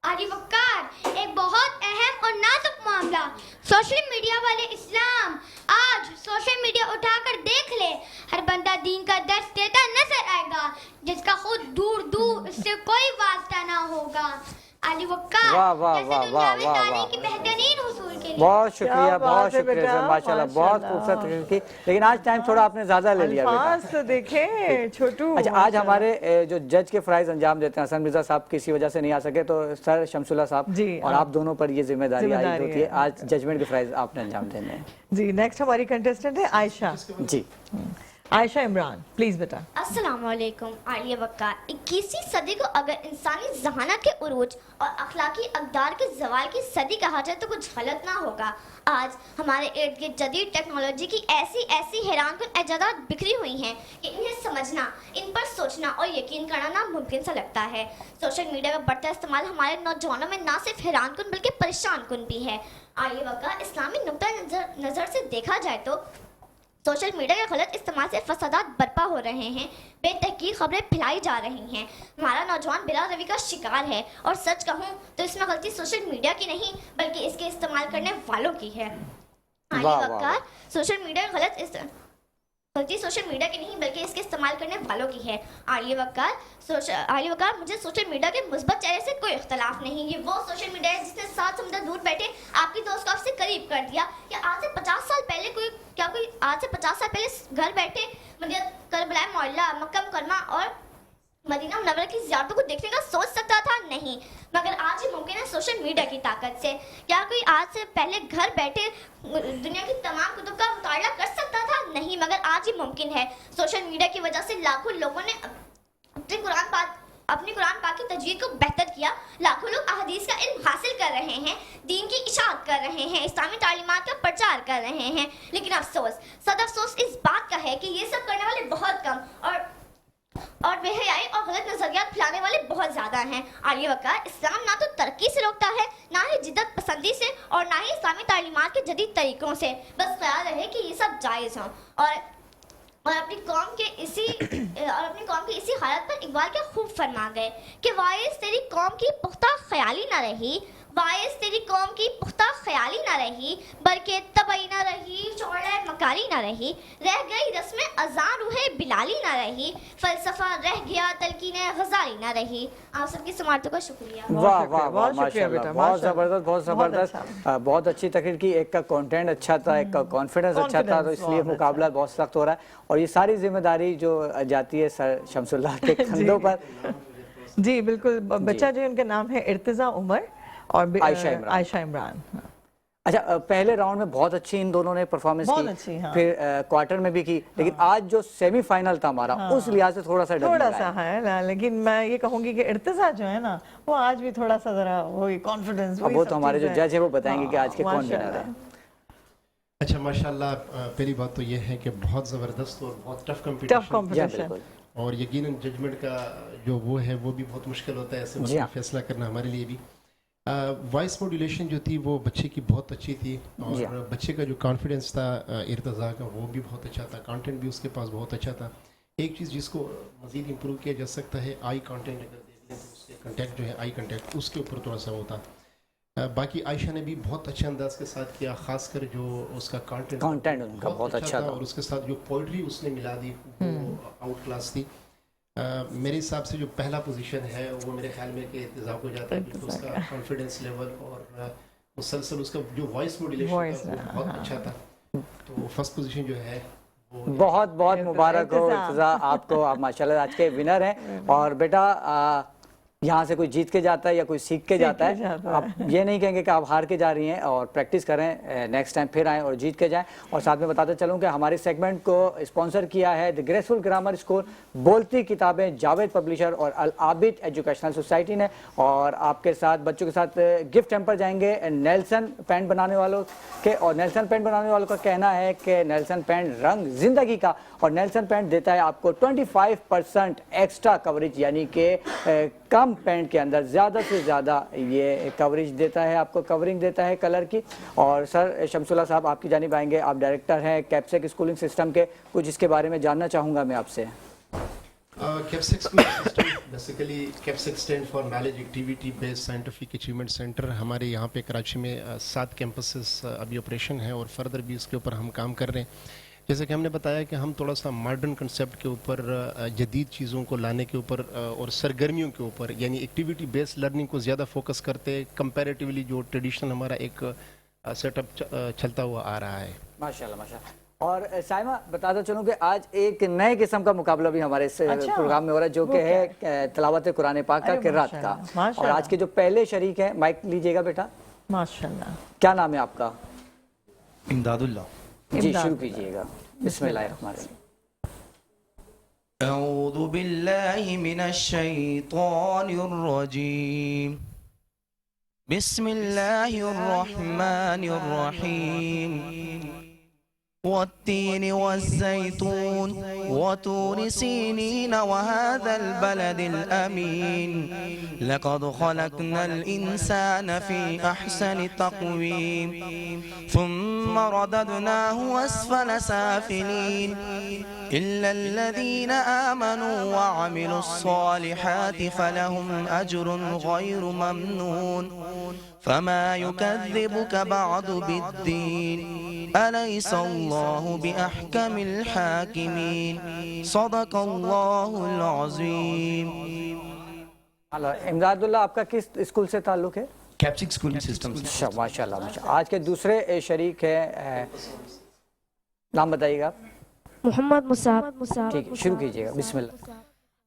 अली वक्कार, एक बहुत अहम और नाजुक मामला सोशल मीडिया वाले इस्लाम। आज सोशल मीडिया उठाकर देख ले, हर बंदा दीन का दर्स देता नजर आएगा, जिसका खुद दूर दूर इससे कोई वास्ता ना होगा। अली वक्कार, की बेहतरीन हुसूल के लिए बहुत शुक्रिया माशाल्लाह, बहुत खूबसूरत तकरीर की। लेकिन आज टाइम थोड़ा आपने ज्यादा ले लिया बेटा। तो देखें छोटू। अच्छा, आज हमारे जो जज के फ्राइज अंजाम देते हैं, हसन मिर्जा साहब किसी वजह से नहीं आ सके, तो सर शमसुल्लाह साहब और आप दोनों पर ये जिम्मेदारी आई होती है। आज जजमेंट के फ्राइज आपने अंजाम देने हैं। जी, नेक्स्ट हमारी कंटेस्टेंट है आयशा। जी आयशा इमरान प्लीज बेटा। अस्सलामुअलैकुम। आलिया वक्कार, 21वीं सदी को अगर इंसानी जहानत के उरूज और अखलाकी अक़दार के जवाल की सदी कहा जाए तो कुछ गलत ना होगा। आज हमारे इर्द गिर्द जदीद टेक्नोलॉजी की ऐसी हैरानकुन ऐजादात बिखरी हुई हैं कि इन्हें समझना, इन पर सोचना और यकीन करना नामुमकिन सा लगता है। सोशल मीडिया का बढ़ता इस्तेमाल हमारे नौजवानों में ना सिर्फ हैरानकुन बल्कि परेशानकुन भी है। आलिया वक्कार, इस्लामी नुक्ता नज़र से देखा जाए तो सोशल मीडिया के गलत इस्तेमाल से फसादात बर्पा हो रहे हैं, बेतहकीक खबरें फैलाई जा रही हैं। हमारा नौजवान बिला रवि का शिकार है और सच कहूँ तो इसमें गलती सोशल मीडिया की नहीं बल्कि इसके इस्तेमाल करने वालों की है। आलिया वक्कार, सोशल मीडिया का गलती सोशल मीडिया की नहीं बल्कि इसके इस्तेमाल करने वालों की है। आलिया वक्कार, मुझे सोशल मीडिया के मुस्बत चेहरे से कोई इख्तलाफ नहीं। ये वो सोशल मीडिया है जिसने 7 समुंदर दूर बैठे आपकी दोस्त को आपसे करीब कर दिया। क्या आज से 50 साल पहले कोई घर बैठे करबला, मोहल्ला, मक्का मुकरमा और मदीना मुनव्वरा की ज़ियारतों को देखने का सोच सकता था? नहीं, मगर आज ये मुमकिन है सोशल मीडिया की ताकत से। क्या कोई आज से पहले घर बैठे दुनिया की तमाम कुतुब का मुताला कर सकता था? नहीं, मगर आज ये मुमकिन है। सोशल मीडिया की वजह से लाखों लोगों ने अपनी कुरान पाक की तजवीद को बेहतर किया। लाखों लोग अहदीस का इल्म हासिल कर रहे हैं, दीन की इशाअत कर रहे हैं, इस्लामी तालीमात का प्रचार कर रहे हैं। लेकिन अफसोस इस बात का है कि ये सब करने वाले बहुत कम और बेहयाई और गलत नजरियात फैलाने वाले बहुत ज्यादा हैं। आलिया वक्कार, इस्लाम ना तो तरक्की से रोकता है, ना ही जिद्दत पसंदी से और ना ही इस्लामी तालीमात के जदीद तरीकों से। बस ख्याल रहे कि ये सब जायज़ हों और अपनी कौम के इसी हालत पर इकबाल क्या खूब फरमा गए कि वाइस तेरी कौम की पुख्ता ख्याली ना रही, वाइस तेरी कौम की पुख्ता ख्याली ना रही, बल्कि तबई ना रही, चौड़ा मकारी ना रही, रह गई रस्म अज़ान रूहे बिलाली ना रही, फलसफा रह गया तलकीने गजाली ना रही। आप सबकी समाअतों का शुक्रिया। वाह वाह वाह, माशाल्लाह, बहुत ज़बरदस्त, बहुत अच्छी तकरीर की। एक का कंटेंट अच्छा था, एक का कॉन्फिडेंस अच्छा था, तो इसलिए मुकाबला बहुत सख्त हो रहा है और ये सारी जिम्मेदारी जो जाती है सर शमसुल्लाह के कंधों पर। जी बिल्कुल। बच्चा जो उनका नाम है इर्तिजा उमर और आयशा इमरान। अच्छा, पहले राउंड में बहुत अच्छी इन दोनों ने परफॉर्मेंस की, हाँ। फिर क्वार्टर में भी की, लेकिन आज जो सेमीफाइनल था हमारा, उस लिहाज से थोड़ा सा है। लेकिन मैं ये कहूंगी कि इर्तिजा जो है ना, वो आज भी थोड़ा सा जरा वही कॉन्फिडेंस, वो तो हमारे जो जज है वो बताएंगे कि आज के कौन विनर है। अच्छा, माशाल्लाह, पहली बात तो ये है कि बहुत ज़बरदस्त और बहुत टफ कंपटीशन और यकीनन जजमेंट का जो वो है वो भी बहुत मुश्किल होता है ऐसे वक्त फैसला करना हमारे लिए भी। वॉइस मॉड्यूलेशन जो थी वो बच्चे की बहुत अच्छी थी और बच्चे का जो कॉन्फिडेंस था इर्तिज़ा का वो भी बहुत अच्छा था, कंटेंट भी उसके पास बहुत अच्छा था। एक चीज़ जिसको मज़ीद इम्प्रूव किया जा सकता है, आई कंटेंट अगर देख लें तो उसके कंटेक्ट जो है आई कंटेक्ट उसके ऊपर थोड़ा सा होता। बाकी आयशा ने भी बहुत अच्छे अंदाज के साथ किया, खासकर जो उसका कंटेंट उनका बहुत अच्छा था और उसके साथ जो पोइट्री उसने मिला दी वो आउट क्लास थी। मेरे हिसाब से जो पहला पोजीशन है वो मेरे ख्याल में कि इर्तिज़ा को जाता है, क्योंकि उसका कॉन्फिडेंस लेवल और मुसलसल उसका जो वॉइस मॉड्यूलेशन था वो बहुत अच्छा था। तो फर्स्ट पोजीशन जो है बहुत बहुत मुबारक हो इर्तिज़ा आपको, आप माशाल्लाह आज के विनर हैं। और बेटा यहाँ से कोई जीत के जाता है या कोई सीख के जाता है, आप ये नहीं कहेंगे कि आप हार के जा रही हैं, और प्रैक्टिस करें, नेक्स्ट टाइम फिर आएँ और जीत के जाएं। और साथ में बताते चलूँ कि हमारे सेगमेंट को स्पॉन्सर किया है द ग्रेसफुल ग्रामर स्कूल, बोलती किताबें, जावेद पब्लिशर और अल आबिद एजुकेशनल सोसाइटी ने। और आपके साथ बच्चों के साथ गिफ्ट हैम्पर जाएंगे नेल्सन पेंट बनाने वालों के, और नेल्सन पेंट बनाने वालों का कहना है कि नेल्सन पेंट रंग जिंदगी का, और नेल्सन पेंट देता है आपको 25% एक्स्ट्रा कवरेज, यानी कि कम पेंट के अंदर ज़्यादा से ज़्यादा ये कवरेज देता है, आपको कवरिंग देता है कलर की। और सर शमसुल्लाह साहब आपकी जानिब आएंगे, आप डायरेक्टर हैं कैप्सेक स्कूलिंग सिस्टम के, कुछ इसके बारे में जानना चाहूँगा मैं आपसे। कैप्सेक स्कूलिंग सिस्टम बेसिकली कैप्सेक stand for knowledge activity based scientific achievement centre. हमारे यहाँ पे कराची में 7 कैंपसेस अभी ऑपरेशन है और फर्दर भी इसके ऊपर हम काम कर रहे हैं। जैसे कि हमने बताया कि हम थोड़ा सा मॉडर्न कंसेप्ट के ऊपर, जदीद चीज़ों को लाने के ऊपर और सरगर्मियों के ऊपर, यानी एक्टिविटी बेस्ड लर्निंग को ज़्यादा फोकस करते हैं कंपैरेटिवली जो ट्रेडिशनल हमारा एक सेटअप चलता हुआ आ रहा है। माशाल्लाह माशाल्लाह। और साइमा बताता चलूँ कि आज एक नए किस्म का मुकाबला भी हमारे इस प्रोग्राम में हो रहा है, जो कि है तिलावत कुरान पाक का किरात का। और आज के जो पहले शरीक हैं, माइक लीजिएगा बेटा। माशाल्लाह, क्या नाम है आपका? इमदादुल्लाह। जी शुरू कीजिएगा। बिस्मिल्लाहिर्रहमानिर्रहीम। أعوذ بالله من الشيطان الرجيم بسم الله الرحمن الرحيم والتين والزيتون وطور سينين وهذا البلد الأمين لقد خلقنا الإنسان في أحسن تقويم ثم رددناه أسفل سافلين إلا الذين آمنوا وعملوا الصالحات فلهم أجر غير ممنون فما يكذبك بعد بالدين أليس الله بأحكم الحاكمين صدق الله العظيم. इमदादुल्लाह, आपका किस स्कूल से ताल्लुक है? कैप्सिक स्कूलिंग सिस्टम से। अच्छा, माशाल्लाह माशाल्लाह. आज के दूसरे शरीक हैं, नाम बताइएगा. मोहम्मद मुसाब. ठीक है, शुरू कीजिएगा. बिस्मिल्लाह.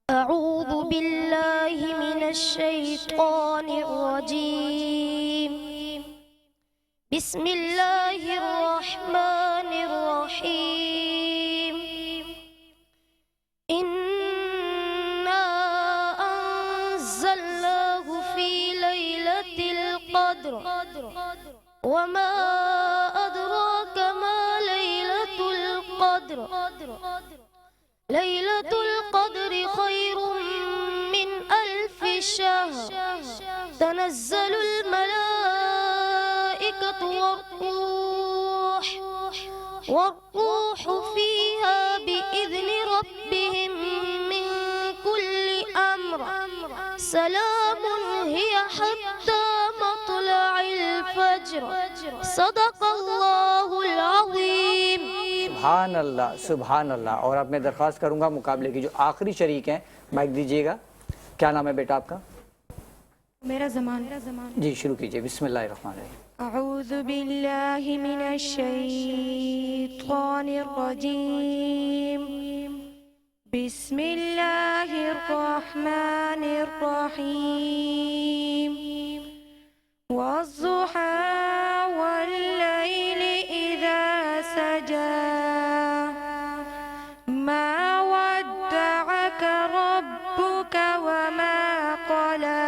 अऊज़ु बिल्लाहि मिनश शैतानिर रजीम. बिस्मिल्लाहिर रहमानिर रहीम. इन्ना अंज़लनाहु फी लैलतिल क़द्र वमा अदराका मा लैलतुल क़द्र. लैलतुल क़द्र खैरुम मिन अल्फि शहर. तनज़्ज़लुल मलाइकतु والروح فيها بإذن ربهم من كل أمر. سلام هي حتى مطلع الفجر. صدق الله العظيم. सुभान अल्लाह, सुभान अल्लाह. और अब मैं दरख्वास्त करूंगा मुकाबले की जो आखिरी शरीक हैं, माइक दीजिएगा. क्या नाम है बेटा आपका? मेरा ज़मान. जी, शुरू कीजिए. बिस्मिल्लाहिर्रहमानिर्रहीम. अऊज़ु बिल्लाहि मिनश शैतानिर रजीम. बिस्मिल्लाहिर रहमानिर रहीम. वज़्ज़ुहा वल्लैलि इज़ा सजा. मा वद्दअका रब्बुका वमा क़ला.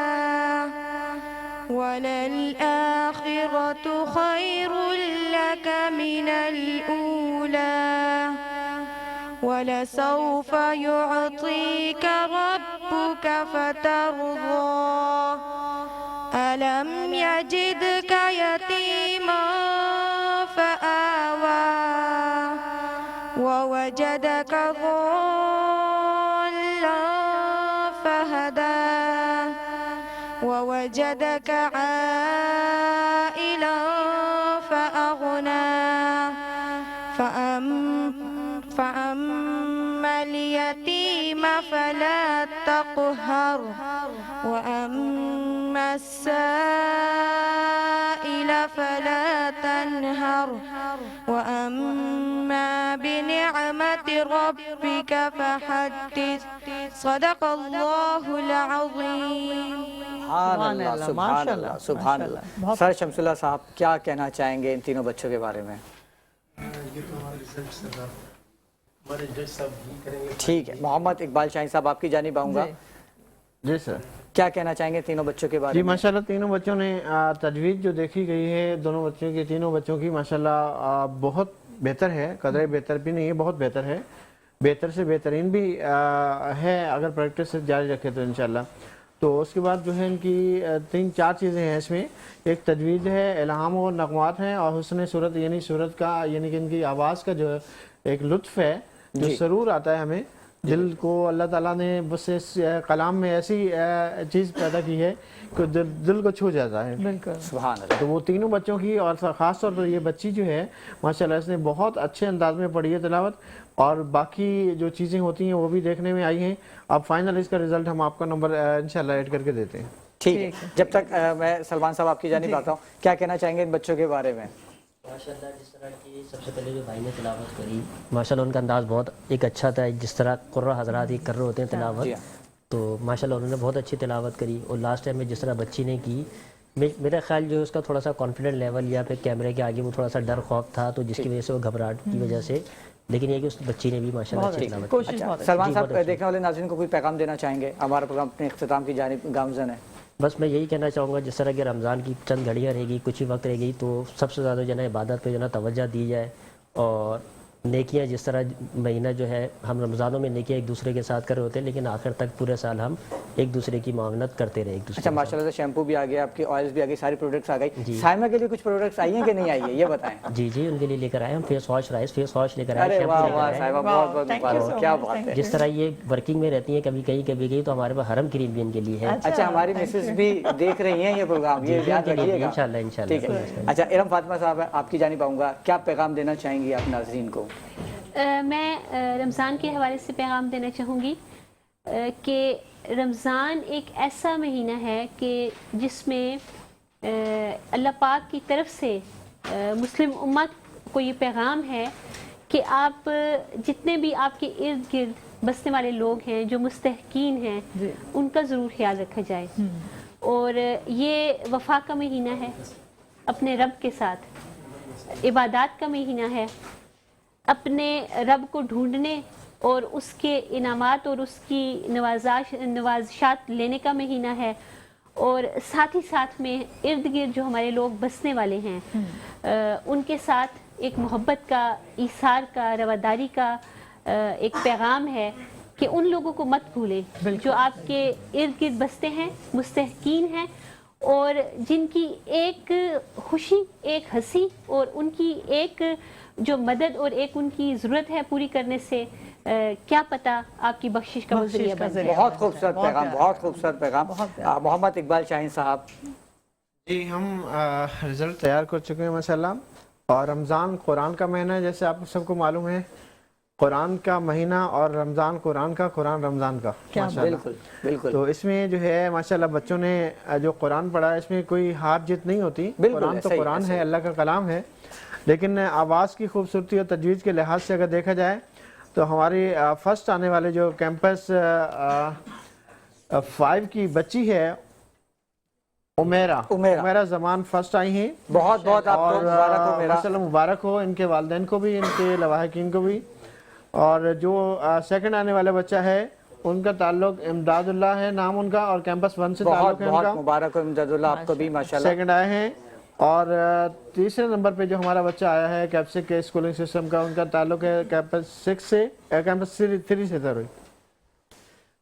वललआखिरतु खैरुल लका मिनल ऊला. ولسوف يعطيك ربك فترضى. ألم يجدك يتيما فآوى ووجدك ضالا فهدى ووجدك عائلا فأغنى. فأما اليتيم فلا تقهر وأما السائل فلا تنهر وأما بنعمة ربك فحدث. صدق الله العظيم. सुभान अल्लाह, सुभान अल्लाह, सुभान अल्लाह. सर शमसुल्लाह साहब, क्या कहना चाहेंगे इन तीनों बच्चों के बारे में? ये तो हमारे रिजल्ट से हमारे जज साहब ही करेंगे. ठीक है. मोहम्मद इकबाल शाहीन साहब, आपकी जानिब आऊँगा. जी सर. क्या कहना चाहेंगे तीनों बच्चों के बारे जी में? माशाल्लाह तीनों बच्चों ने तजवीज़ जो देखी गई है दोनों बच्चों की, तीनों बच्चों की माशाल्लाह बहुत बेहतर है. कदर बेहतर भी नहीं है, बहुत बेहतर है. बेहतर से बेहतरीन भी है अगर प्रैक्टिस से जारी रखे तो इंशाल्लाह. तो उसके बाद जो है इनकी 3-4 चीज़ें हैं इसमें. एक तजवीज़ है, इल्हाम और नगमात हैं, और हुस्न सूरत यानी सूरत का यानी कि इनकी आवाज़ का जो है एक लुत्फ़ है जो सरूर आता है हमें दिल को. अल्लाह ताला ने बस इस कलाम में ऐसी चीज़ पैदा की है कि दिल को छू जाता है. बिल्कुल. सुभान अल्लाह. तो वो तीनों बच्चों की और ख़ास तौर पर ये बच्ची जो है माशाल्लाह इसने बहुत अच्छे अंदाज में पढ़ी है तिलावत, और बाकी जो चीज़ें होती हैं वो भी देखने में आई हैं. अब फाइनल इसका रिजल्ट हम आपका नंबर इंशाल्लाह ऐड करके देते हैं. ठीक है. जब तक मैं सलमान साहब आपकी जानिब आता हूँ, क्या कहना चाहेंगे इन बच्चों के बारे में? माशाल्लाह जिस तरह की सबसे पहले जो भाई ने तिलावत करी माशाल्लाह उनका अंदाज़ बहुत एक अच्छा था. जिस तरह कुर्रा हज़रात ही कर रहे होते हैं तिलावत, तो माशाल्लाह उन्होंने बहुत अच्छी तिलावत करी. और लास्ट टाइम में जिस तरह बच्ची ने की, मेरा ख्याल जो उसका थोड़ा सा कॉन्फिडेंट लेवल या फिर कैमरे के आगे वो थोड़ा सा डर खौफ था, तो जिसकी वजह से वो घबराहट की वजह से لیکن یہ کہ اس بچی نے بھی ماشاءاللہ بہت اچھی اچھی تلاوت کی۔ کوشش بہت سلمان جی، صاحب بہت اچھی۔ دیکھنے والے ناظرین کو کوئی پیغام دینا چاہیں گے؟ ہمارا پروگرام اپنے اختتام کی جانب گامزن ہے۔ بس میں یہی کہنا چاہوں گا جس طرح کہ رمضان کی چند گھڑیاں رہ گی، کچھ ہی وقت رہ گئی، تو سب سے زیادہ جو ہے نا عبادت پہ جو ہے نا توجہ دی جائے، اور نیکیاں جس طرح مہینہ جو ہے ہم رمضانوں میں نیکیاں ایک دوسرے کے ساتھ کر رہے ہوتے ہیں، لیکن آخر تک پورے سال ہم ایک دوسرے کی معاونت کرتے رہے ایک دوسرے اچھا کے ماشاء اللہ سے شیمپو بھی آ گیا، آپ کی آئلس بھی آ گئی، ساری پروڈکٹس آ گئی۔ جی۔ سائمہ کے لیے کچھ پروڈکٹس آئی ہیں کہ نہیں آئی ہے یہ بتائیں؟ ساتھ۔ جی جی، ان کے لیے لے کر آئے ہم face wash, rice face wash لے کر آئے، ارے شیمپو واہ لے کر واہ آئے۔ صاحبہ، بہت بہت مبارک، کیا بات ہے۔ جس طرح یہ ورکنگ میں رہتی ہیں، کبھی کہیں کبھی گئی، تو ہمارے پاس حرم کریم بھی ان کے لیے ہے۔ اچھا ہماری مسز بھی دیکھ رہی ہیں یہ پروگرام، یہ یاد رکھیے گا انشاءاللہ ٹھیک ہے۔ اچھا ارم فاطمہ صاحب، آپ کی جانب آؤں گا، کیا پیغام دینا چاہیں گی آپ ناظرین کو؟ میں رمضان کے حوالے سے پیغام دینا چاہوں گی کہ رمضان ایک ایسا مہینہ ہے کہ جس میں اللہ پاک کی طرف سے مسلم امت کو یہ پیغام ہے کہ آپ جتنے بھی آپ کے ارد گرد بسنے والے لوگ ہیں جو مستحقین ہیں ان کا ضرور خیال رکھا جائے، اور یہ وفا کا مہینہ ہے اپنے رب کے ساتھ، عبادات کا مہینہ ہے، اپنے رب کو ڈھونڈنے اور اس کے انعامات اور اس کی نوازشات لینے کا مہینہ ہے، اور ساتھ ہی ساتھ میں ارد گرد جو ہمارے لوگ بسنے والے ہیں ان کے ساتھ ایک محبت کا، ایثار کا، رواداری کا ایک پیغام ہے کہ ان لوگوں کو مت بھولیں جو آپ کے ارد گرد بستے ہیں، مستحقین ہیں، اور جن کی ایک خوشی، ایک ہنسی اور ان کی ایک جو مدد اور ایک ان کی ضرورت ہے پوری کرنے سے کیا پتہ آپ کی بخشش کا وہ ذریعہ بن جائے۔ بہت خوبصورت پیغام، بہت خوبصورت پیغام۔ محمد اقبال شاہین صاحب۔ جی، ہم رزلٹ تیار کر چکے ہیں ماشاءاللہ، اور رمضان قرآن کا مہینہ ہے، جیسے آپ سب کو معلوم ہے، قرآن کا مہینہ، اور رمضان قرآن کا، قرآن رمضان کا ماشاءاللہ۔ بالکل بالکل۔ تو اس میں جو ہے ماشاءاللہ بچوں نے جو قرآن پڑھا ہے اس میں کوئی ہار جیت نہیں ہوتی، قرآن تو قرآن ہے، اللہ کا کلام ہے، لیکن آواز کی خوبصورتی اور تجوید کے لحاظ سے اگر دیکھا جائے تو ہماری فرسٹ آنے والے جو کیمپس 5 کی بچی ہے عمیرہ زمان فرسٹ آئی ہیں، بہت بہت آپ کو مبارک ہو، ماشاءاللہ مبارک ہو، ان کے والدین کو بھی، ان کے لواحقین کو بھی۔ اور جو سیکنڈ آنے والا بچہ ہے ان کا تعلق امداد اللہ ہے نام ان کا، اور کیمپس 1 سے تعلق ہے ان کا۔ بہت مبارک ہو امداد اللہ آپ کو بھی ماشاءاللہ۔ سیکنڈ آئے ہیں، اور تیسرے نمبر پہ جو ہمارا بچہ آیا ہے کیپسک کے اسکولنگ سسٹم کا، ان کا تعلق ہے کیمپس 6 سے، کیمپس 3 سے،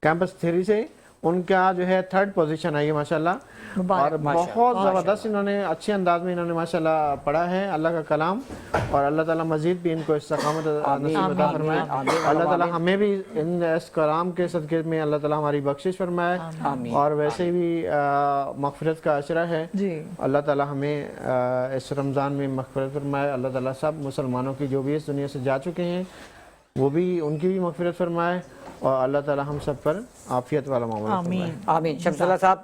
کیمپس 3 سے، ان کا جو ہے 3rd پوزیشن آئی ہے ماشاءاللہ، اور بہت زبردست انہوں نے اچھے انداز میں انہوں نے ماشاءاللہ پڑھا ہے اللہ کا کلام، اور اللہ تعالیٰ مزید بھی ان کو استقامت نصیب عطا فرمائے، اللہ تعالیٰ ہمیں بھی اس کلام کے صدقے میں اللہ تعالیٰ ہماری بخشش فرمائے، اور ویسے بھی مغفرت کا عشرہ ہے، اللہ تعالیٰ ہمیں اس رمضان میں مغفرت فرمائے، اللہ تعالیٰ سب مسلمانوں کی جو بھی اس دنیا سے جا چکے ہیں وہ بھی ان کی بھی مغفرت فرمائے، اور اللہ تعالیٰ ہم سب پر عافیت والا معاملہ فرمائے۔ آمین۔ شمس اللہ صاحب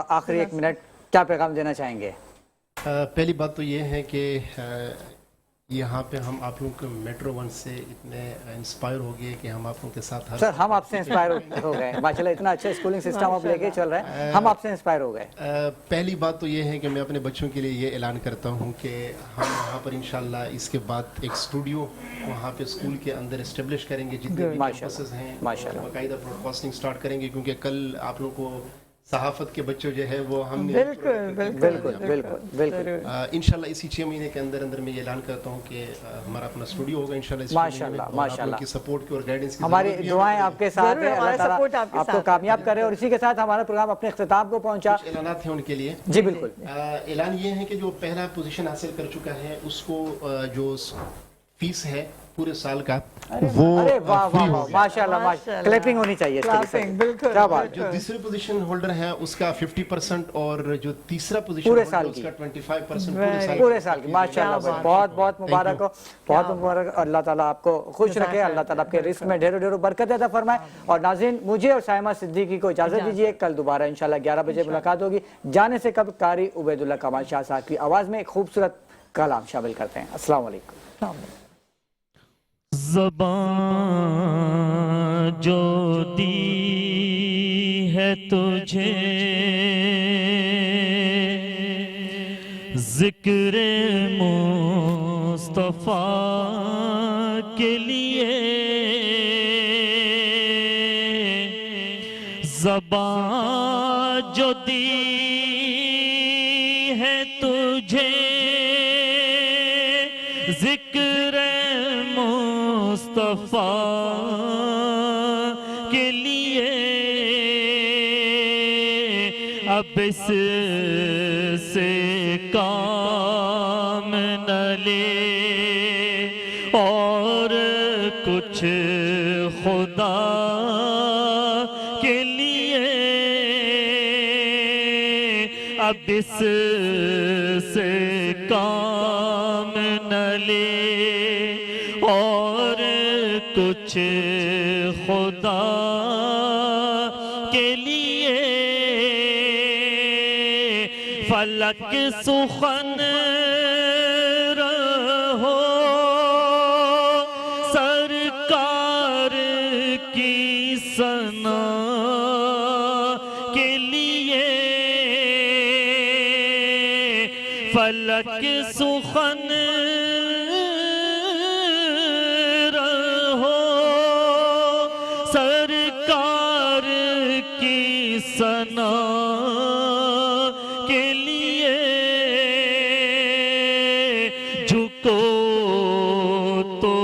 آخری 1 منٹ کیا پیغام دینا چاہیں گے؟ پہلی بات تو یہ ہے کہ یہاں پہ ہم آپ لوگوں کو میٹرو 1 سے اتنے انسپائر ہو گئے کہ ہم آپ لوگوں کے ساتھ سر ہم آپ سے انسپائر ہو گئے، ماشاءاللہ اتنا اچھا اسکولنگ سسٹم آپ لے کے چل رہے ہیں، ہم آپ سے انسپائر ہو گئے۔ پہلی بات تو یہ ہے کہ میں اپنے بچوں کے لیے یہ اعلان کرتا ہوں کہ ہم وہاں پر انشاءاللہ اس کے بعد ایک اسٹوڈیو وہاں پہ اسکول کے اندر اسٹیبلش کریں گے، جتنے بھی کیمپسز ہیں باقاعدہ براڈ کاسٹنگ سٹارٹ کریں گے، کیونکہ کل آپ لوگوں کو صحافت کے بچوں جو ہے وہ ہم نے بالکل انشاءاللہ اسی 6 مہینے کے اندر میں یہ اعلان کرتا ہوں کہ ہمارا اپنا اسٹوڈیو ہوگا انشاءاللہ، ماشاءاللہ کی سپورٹ کی اور گائیڈنس کی، ہماری دعائیں آپ کے ساتھ ہیں، اللہ تعالیٰ آپ کو کامیاب کرے، اور اسی کے ساتھ ہمارا پروگرام اپنے اختتام کو پہنچا۔ اعلانات ہیں ان کے لیے، جی بالکل۔ اعلان یہ ہے کہ جو پہلا پوزیشن حاصل کر چکا ہے اس کو جو فیس ہے پورے سال کا وہ ماشاءاللہ کلیپنگ ہونی چاہیے، کیا بات۔ جو دوسری پوزیشن ہولڈر ہے اس کا 50%، اور جو تیسرا پوزیشن پورے سال اس کا 25% پورے سال کی، ماشاءاللہ بہت بہت مبارک ہو، بہت مبارک، اللہ تعالیٰ آپ کو خوش رکھے، اللہ تعالیٰ آپ کے رزق میں ڈھیروں ڈھیروں برکت عطا فرمائے۔ اور ناظرین مجھے اور سائمہ صدیقی کو اجازت دیجیے، کل دوبارہ انشاءاللہ 11 بجے ملاقات ہوگی۔ جانے سے قبل قاری عبید اللہ کمال شاہ صاحب کی آواز میں ایک خوبصورت کلام شامل کرتے ہیں۔ السلام علیکم۔ زبان جو دی ہے تجھے ذکر مصطفیٰ کے لیے زبان جو دی ہے تجھے ذکر مصطفیٰ کے لیے اب اس سے کام نہ لے اور کچھ خدا کے لیے اب اس سے کام نہ لے اور کچھ خدا کے لیے فلک سخن رہو سرکار کی ثنا کے لیے فلک سخن رہو سرکار کی ثنا کے لیے جھکو تو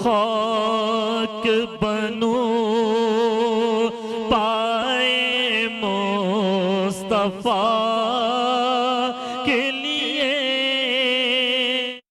خاک بنو پائے مصطفیٰ کے لیے